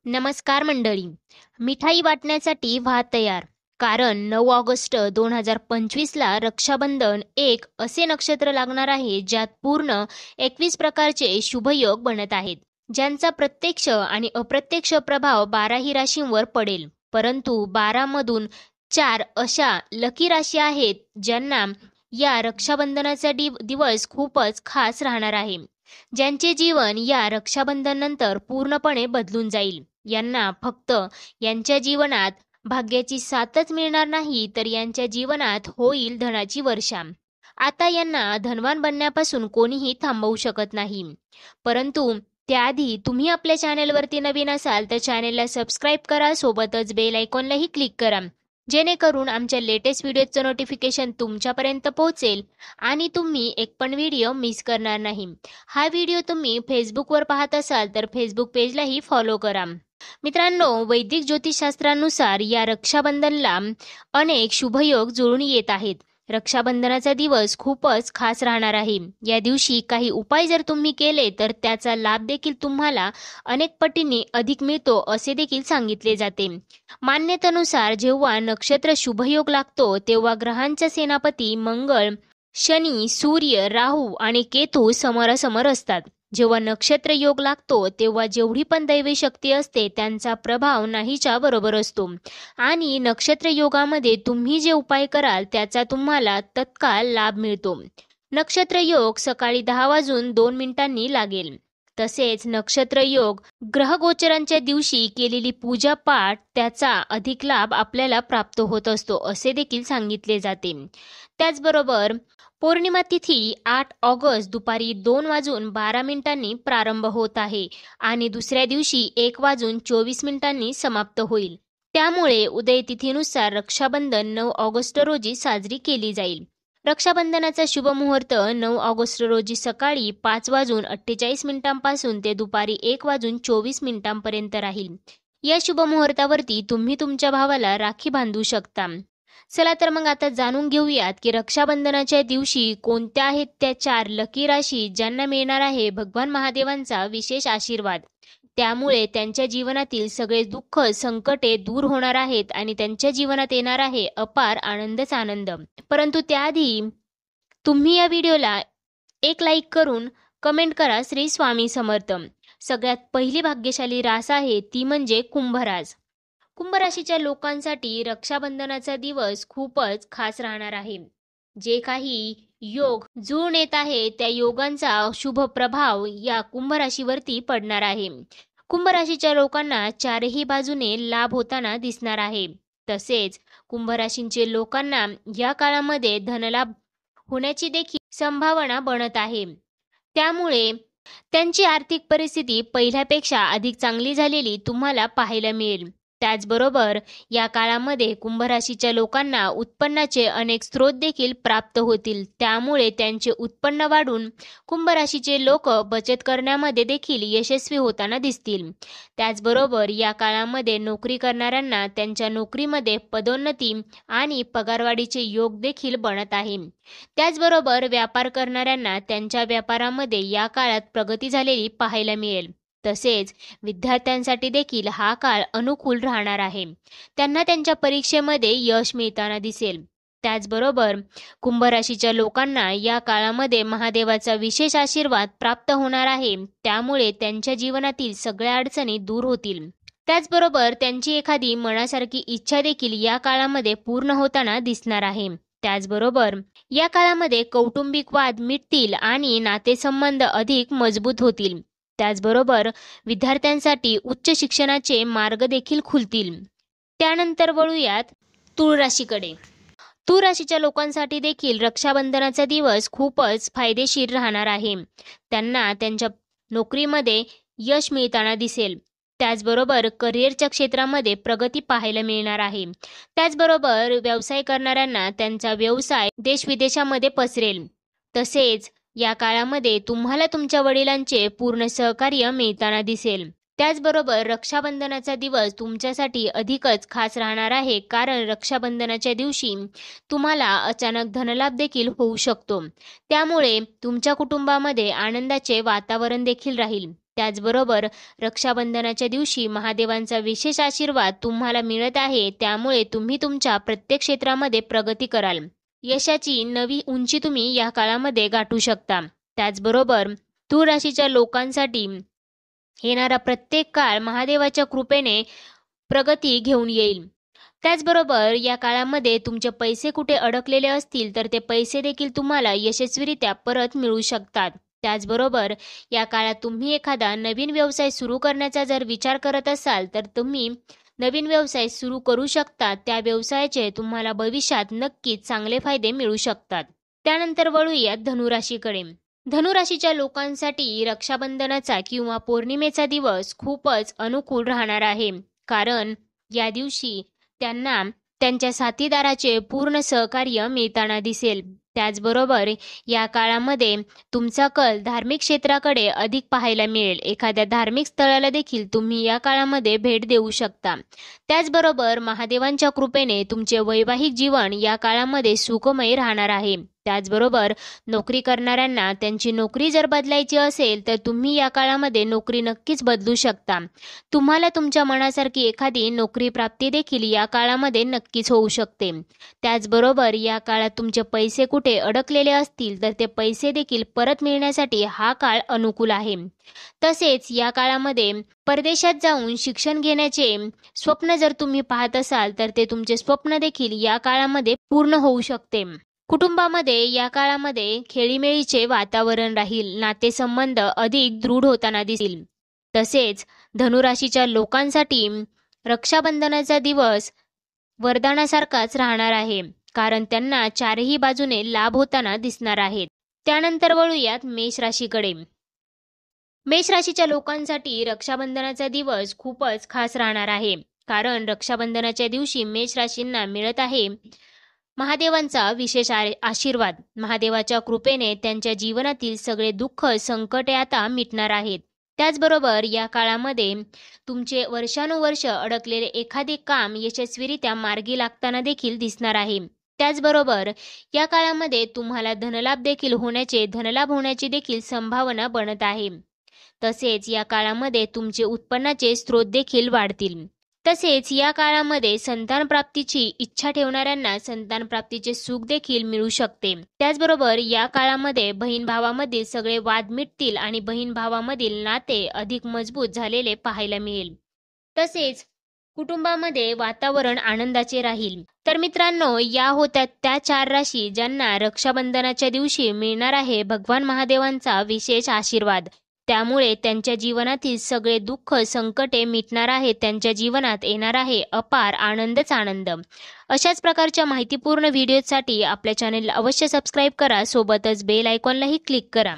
नमस्कार मंडळी. मिठाई वाटण्यासाठी व्हा तयार. कारण 9 ऑगस्ट 2025ला रक्षाबंधन एक असे नक्षत्र लागणार आहे ज्यात पूर्ण 21 प्रकारचे शुभयोग बनत आहेत, ज्यांचा प्रत्यक्ष आणि अप्रत्यक्ष प्रभाव 12ही राशींवर पडेल. परंतु 12 मधून 4 अशा लकी राशी आहेत ज्यांना या रक्षाबंधनाचा दिवस खूपच खास राहणार आहे, ज्यांचे जीवन या रक्षाबंधननंतर पूर्णपणे बदलून जाईल. यांना फक्त यांच्या जीवनात भाग्याची साथच मिळणार नाही, तर यांच्या जीवनात होईल धनाची वर्षा. आता यांना धनवान बनण्यापासून कोणीही थांबवू शकत नाही. परंतु त्याआधी तुम्ही आपल्या चॅनेलवरती नवीन असाल तर चॅनेलला सबस्क्राईब करा, सोबतच बेल आयकॉनलाही क्लिक करा, जेणेकरून आमच्या लेटेस्ट व्हिडिओचं नोटिफिकेशन तुमच्यापर्यंत पोहोचेल आणि तुम्ही एक पण व्हिडिओ मिस करणार नाही. हा व्हिडिओ तुम्ही फेसबुकवर पाहत असाल तर फेसबुक पेजलाही फॉलो करा. मित्रांनो, वैदिक ज्योतिषशास्त्रानुसार या रक्षाबंधनला अनेक शुभयोग जुळून येत आहेत. रक्षाबंधनाचा दिवस खूपच खास राहणार आहे. या दिवशी काही उपाय जर तुम्ही केले तर त्याचा लाभ देखील तुम्हाला अनेक पटींनी अधिक मिळतो असे देखील सांगितले जाते. मान्यतेनुसार जेव्हा नक्षत्र शुभयोग लागतो तेव्हा ग्रहांचा सेनापती मंगळ, शनी, सूर्य, राहू आणि केतू समोरासमोर असतात. जेव्हा नक्षत्र योग लागतो तेव्हा जेवढी पण दैवी शक्ती असते त्यांचा प्रभाव नाहीच्या बरोबर असतो आणि नक्षत्र योगामध्ये तुम्ही जे उपाय कराल त्याचा तुम्हाला तत्काळ लाभ मिळतो. नक्षत्र योग सकाळी 10:02 लागेल. तसेच नक्षत्र योग ग्रहगोचरांच्या दिवशी केलेली पूजा पाठ त्याचा अधिक लाभ आपल्याला प्राप्त होत असतो असे देखील सांगितले जाते. त्याचबरोबर पौर्णिमा तिथी 8 ऑगस्ट दुपारी 2:12 प्रारंभ होत आहे आणि दुसऱ्या दिवशी 1:24 समाप्त होईल. त्यामुळे उदय तिथीनुसार रक्षाबंधन 9 ऑगस्ट रोजी साजरी केली जाईल. रक्षाबंधनाचा शुभ मुहूर्त 9 ऑगस्ट रोजी सकाळी 5:48 पासून ते दुपारी 1:24 राहील. या शुभ मुहूर्तावरती तुम्ही तुमच्या भावाला राखी बांधू शकता. चला तर मग आता जाणून घेऊयात की रक्षाबंधनाच्या दिवशी कोणत्या आहेत त्या 4 लकी राशी ज्यांना मिळणार आहे भगवान महादेवांचा विशेष आशीर्वाद. त्यामुळे त्यांच्या जीवनातील सगळे दुःख संकटे दूर होणार आहेत आणि त्यांच्या जीवनात येणार आहे अपार आनंदच आनंद. परंतु त्याआधी तुम्ही या व्हिडिओला एक लाईक करून कमेंट करा श्री स्वामी समर्थ. सगळ्यात पहिली भाग्यशाली रास आहे ती म्हणजे कुंभरास. कुंभ राशीच्या लोकांसाठी रक्षाबंधनाचा दिवस खूपच खास राहणार आहे. जे काही योग जुळून येत आहे त्या योगांचा शुभ प्रभाव या कुंभ राशीवरती पडणार आहे. कुंभ राशीच्या लोकांना चारही बाजूने लाभ होताना दिसणार आहे. तसेच कुंभ राशींचे लोकांना या काळामध्ये धनलाभ होण्याची देखील संभावना बनत आहे. त्यामुळे त्यांची आर्थिक परिस्थिती पहिल्यापेक्षा अधिक चांगली झालेली तुम्हाला पाहायला मिळेल. त्याचबरोबर या काळामध्ये कुंभ राशीच्या लोकांना उत्पन्नाचे अनेक स्रोत देखील प्राप्त होतील. त्यामुळे त्यांचे उत्पन्न वाढून कुंभ राशीचे लोक बचत करण्यामध्ये देखील यशस्वी होताना दिसतील. त्याचबरोबर या काळामध्ये नोकरी करणाऱ्यांना त्यांच्या नोकरीमध्ये पदोन्नती आणि पगारवाढीचे योग देखील बनत आहे. त्याचबरोबर व्यापार करणाऱ्यांना त्यांच्या व्यापारामध्ये या काळात प्रगती झालेली पाहायला मिळेल. तसेच विद्यार्थ्यांसाठी देखील हा काळ अनुकूल राहणार आहे. त्यांना त्यांच्या परीक्षेमध्ये यश मिळताना दिसेल. त्याचबरोबर कुंभ राशीच्या लोकांना या काळामध्ये महादेवाचा विशेष आशीर्वाद प्राप्त होणार आहे. त्यामुळे त्यांच्या जीवनातील सगळ्या अडचणी दूर होतील. त्याचबरोबर त्यांची एखादी मनासारखी इच्छा देखील या काळामध्ये पूर्ण होताना दिसणार आहे. त्याचबरोबर या काळामध्ये कौटुंबिक वाद मिटतील आणि नातेसंबंध अधिक मजबूत होतील. त्याचबरोबर विद्यार्थ्यांसाठी उच्च शिक्षणाचे मार्ग देखील खुलतील. त्यानंतर वळूयात तूळ राशीकडे. तूळ राशीच्या लोकांसाठी देखील रक्षाबंधनाचा दिवस खूपच फायदेशीर राहणार आहे. त्यांना त्यांच्या नोकरीमध्ये यश मिळताना दिसेल. त्याचबरोबर करिअरच्या क्षेत्रामध्ये प्रगती पाहायला मिळणार आहे. त्याचबरोबर व्यवसाय करणाऱ्यांना त्यांचा व्यवसाय देशविदेशामध्ये पसरेल. तसेच या काळामध्ये तुम्हाला तुमच्या वडिलांचे पूर्ण सहकार्य मिळताना दिसेल. त्याचबरोबर रक्षाबंधनाचा दिवस तुमच्यासाठी अधिकच खास राहणार आहे, कारण रक्षाबंधनाच्या दिवशी तुम्हाला अचानक धनलाभ देखील होऊ शकतो. त्यामुळे तुमच्या कुटुंबामध्ये आनंदाचे वातावरण देखील राहील. त्याचबरोबर रक्षाबंधनाच्या दिवशी महादेवांचा विशेष आशीर्वाद तुम्हाला मिळत आहे, त्यामुळे तुम्ही तुमच्या प्रत्येक क्षेत्रामध्ये प्रगती कराल. यशाची नवी उंची तुम्ही या काळामध्ये गाठू शकता. त्याचबरोबर तूळ राशीच्या लोकांसाठी येणारा प्रत्येक काळ महादेवाच्या कृपेने प्रगती घेऊन येईल. त्याचबरोबर या काळामध्ये तुमचे पैसे कुठे अडकलेले असतील तर ते पैसे देखील तुम्हाला यशस्वीरित्या परत मिळू शकतात. त्याचबरोबर या काळात तुम्ही एखादा नवीन व्यवसाय सुरू करण्याचा जर विचार करत असाल तर तुम्ही नवीन व्यवसाय सुरू करू शकता. त्या व्यवसायाचे तुम्हाला भविष्यात नक्कीच चांगले फायदे मिळू शकतात. त्यानंतर वळूयात धनुराशीकडे. धनुराशीच्या लोकांसाठी रक्षाबंधनाचा किंवा पौर्णिमेचा दिवस खूपच अनुकूल राहणार आहे, कारण या दिवशी त्यांना त्यांच्या साथीदाराचे पूर्ण सहकार्य मिळताना दिसेल. त्याचबरोबर या काळामध्ये तुमचा कल धार्मिक क्षेत्राकडे अधिक पाहायला मिळेल. एखाद्या धार्मिक स्थळाला देखील तुम्ही या काळामध्ये भेट देऊ शकता. त्याचबरोबर महादेवांच्या कृपेने तुमचे वैवाहिक जीवन या काळामध्ये सुखमय राहणार आहे. त्याचबरोबर नोकरी करणाऱ्यांना त्यांची नोकरी जर बदलायची असेल तर तुम्ही या काळामध्ये नोकरी नक्कीच बदलू शकता. तुम्हाला तुमच्या मनासारखी एखादी नोकरी प्राप्ती देखील या काळामध्ये नक्कीच होऊ शकते. त्याचबरोबर या काळात तुमचे पैसे कुठे अडकलेले असतील तर ते पैसे देखील परत मिळण्यासाठी हा काळ अनुकूल आहे. तसेच या काळामध्ये परदेशात जाऊन शिक्षण घेण्याचे स्वप्न जर तुम्ही पाहत असाल तर ते तुमचे स्वप्न देखील या काळामध्ये पूर्ण होऊ शकते. कुटुंबामध्ये या काळामध्ये खेळीमेळीचे वातावरण राहील. नातेसंबंध अधिक दृढ होताना दिसतील. तसेच धनुराशीच्या लोकांसाठी रक्षाबंधनाचा दिवस वरदानासारखाच राहणार आहे, कारण त्यांना चारही बाजूने लाभ होताना दिसणार आहेत. त्यानंतर वळूयात मेष राशीकडे. मेष राशीच्या लोकांसाठी रक्षाबंधनाचा दिवस खूपच खास राहणार आहे, कारण रक्षाबंधनाच्या दिवशी मेष राशींना मिळत आहे महादेवांचा विशेष आशीर्वाद. महादेवाच्या कृपेने त्यांच्या जीवनातील सगळे दुःख संकटे आता मिटणार आहेत. त्याचबरोबर या काळामध्ये तुमचे वर्षानुवर्ष अडकलेले एखादे काम यशस्वीरित्या मार्गी लागताना देखील दिसणार आहे. त्याचबरोबर या काळामध्ये तुम्हाला धनलाभ होण्याची देखील संभावना बनत आहे. तसेच या काळामध्ये तुमचे उत्पन्नाचे स्रोत देखील वाढतील. तसेच या काळामध्ये संतान प्राप्तीची इच्छा ठेवणाऱ्यांना संतान प्राप्तीचे सुख देखील मिळू शकते. त्याचबरोबर या काळामध्ये बहीण भावामधील सगळे वाद मिटतील आणि बहीण भावामधील नाते अधिक मजबूत झालेले पाहायला मिळेल. तसेच कुटुंबामध्ये वातावरण आनंदाचे राहील. तर मित्रांनो, या होत्या त्या 4 राशी ज्यांना रक्षाबंधनाच्या दिवशी मिळणार आहे भगवान महादेवांचा विशेष आशीर्वाद. त्यामुळे त्यांच्या जीवनातील सगळे दुःख संकटे मिटणार आहेत. त्यांच्या जीवनात येणार आहे अपार आनंदच आनंद. अशाच प्रकारच्या माहितीपूर्ण व्हिडिओसाठी आपल्या चॅनेलला अवश्य सबस्क्राईब करा. सोबतच बेल आयकॉनलाही क्लिक करा.